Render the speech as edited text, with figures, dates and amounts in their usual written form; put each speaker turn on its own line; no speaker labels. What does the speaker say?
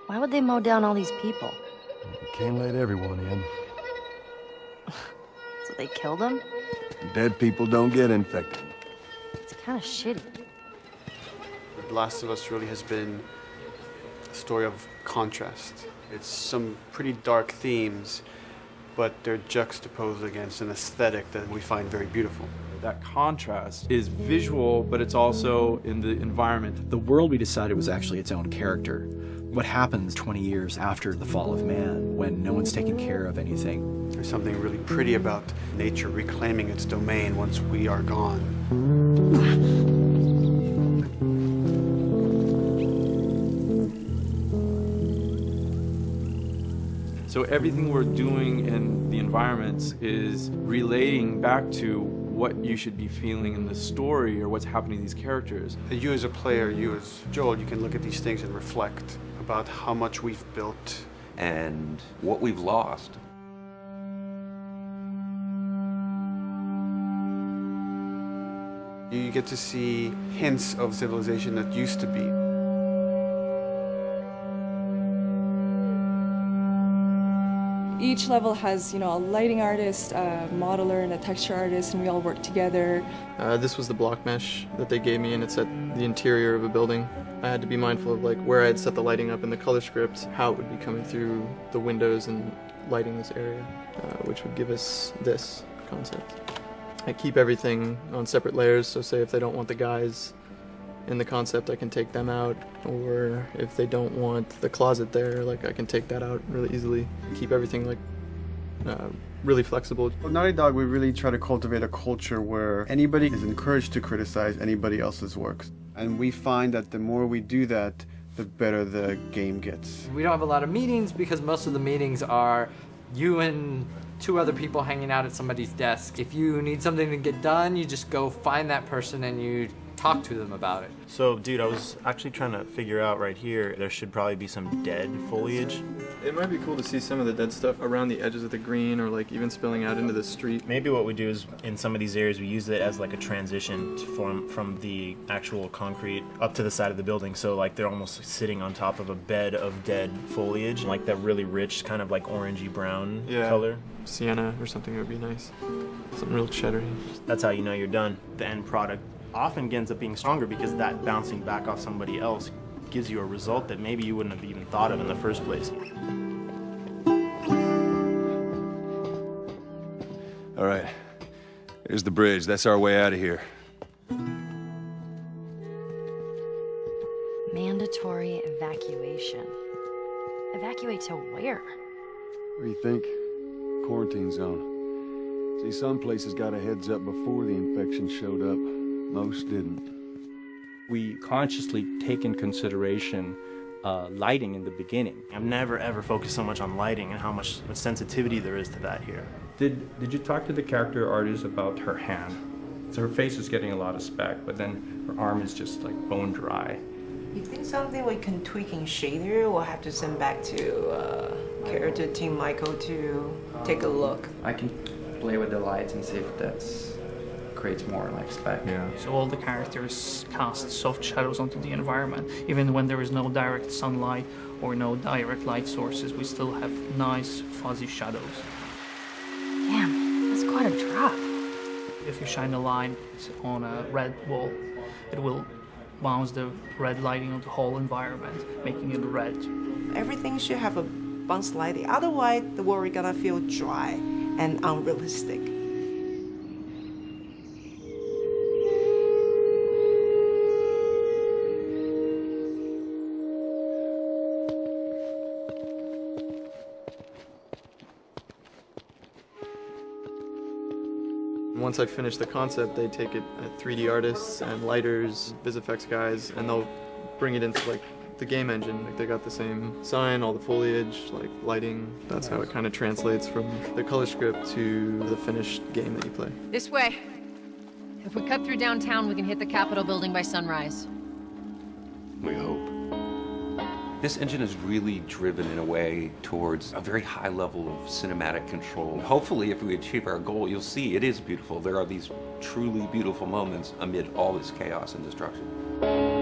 Why would they mow down all these people?
Can't let everyone in.
So they killed them?
Dead people don't get infected.
It's kind of shitty.
The Last of Us really has been a story of contrast. It's some pretty dark themes, but they're juxtaposed against an aesthetic that we find very beautiful.
That contrast is visual, but it's also in the environment.
The world we decided was actually its own character. What happens 20 years after the fall of man when no one's taking care of anything?
There's something really pretty about nature reclaiming its domain once we are gone.
So everything we're doing in the environments is relating back to what you should be feeling in the story or what's happening to these characters.
You as a player, you as Joel, you can look at these things and reflect about how much we've built
and what we've lost.
You get to see hints of civilization that used to be.
Each level has, a lighting artist, a modeler, and a texture artist, and we all work together.
This was the block mesh that they gave me, and it set the interior of a building. I had to be mindful of where I had set the lighting up in the color script, how it would be coming through the windows and lighting this area, which would give us this concept. I keep everything on separate layers, so say if they don't want the guys in the concept, I can take them out, or if they don't want the closet there, I can take that out really easily. Keep everything really flexible.
At Naughty Dog, we really try to cultivate a culture where anybody is encouraged to criticize anybody else's works. And we find that the more we do that, the better the game gets.
We don't have a lot of meetings because most of the meetings are you and two other people hanging out at somebody's desk. If you need something to get done, you just go find that person and you talk to them about it.
So, dude, I was actually trying to figure out right here, there should probably be some dead foliage.
It might be cool to see some of the dead stuff around the edges of the green or even spilling out into the street.
Maybe what we do is, in some of these areas, we use it as a transition from the actual concrete up to the side of the building. So they're almost sitting on top of a bed of dead foliage, that really rich kind of orangey brown color.
Sienna or something would be nice. Something real cheddar.
That's how you know you're done. The end product often ends up being stronger because that bouncing back off somebody else gives you a result that maybe you wouldn't have even thought of in the first place.
All right, here's the bridge. That's our way out of here.
Mandatory evacuation. Evacuate to where?
What do you think? Quarantine zone. See, some places got a heads up before the infection showed up. Most didn't.
We consciously take in consideration lighting in the beginning.
I've never ever focused so much on lighting and how much sensitivity there is to that here.
Did you talk to the character artist about her hand? So her face is getting a lot of speck, but then her arm is just bone dry.
You think something we can tweak in shader? We'll have to send back to character team Michael to take a look.
I can play with the lights and see if that's creates more spec.
Yeah.
So all the characters cast soft shadows onto the environment. Even when there is no direct sunlight or no direct light sources, we still have nice fuzzy shadows.
Damn, that's quite a drop.
If you shine a light on a red wall, it will bounce the red lighting on the whole environment, making it red.
Everything should have a bounce lighting. Otherwise, the world is gonna feel dry and unrealistic.
Once I finish the concept, they take it at 3D artists and lighters, VisFX guys, and they'll bring it into the game engine. They got the same sign, all the foliage, lighting. That's how it kind of translates from the color script to the finished game that you play.
This way. If we cut through downtown, we can hit the Capitol building by sunrise.
We hope.
This engine is really driven in a way towards a very high level of cinematic control. Hopefully, if we achieve our goal, you'll see it is beautiful. There are these truly beautiful moments amid all this chaos and destruction.